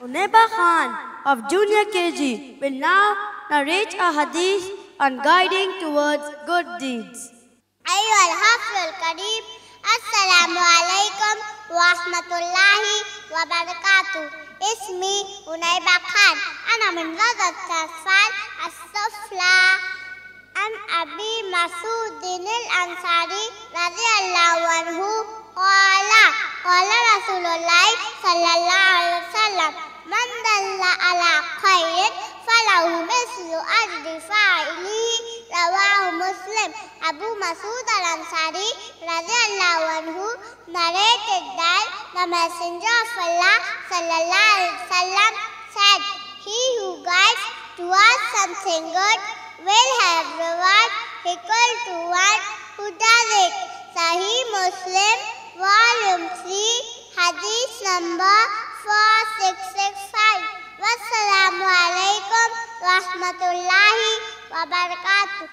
Unaiba Khan of Junior KG will now narrate a hadith on guiding towards good deeds. أيها الحفل الكريم السلام عليكم ورحمة الله وبركاته. اسمي أنيبة خان، أنا من روضة الأطفال السفلى. عن أبي مسعود الأنصاري رضي الله عنه قال رسول الله صلى الله عليه وسلم: من دل على خير فله مثل أجر فاعله. رواه Muslim. Abu Masud al-Ansari radiallahu anhu narrated that the Messenger of Allah sallallahu alaihi wasallam said, "He who guides towards something good will have reward equal to one who does it." Sahih Muslim, Volume 3, Hadith number 4665. Wassalamu alaikum wa rahmatullahi wa barakatuh.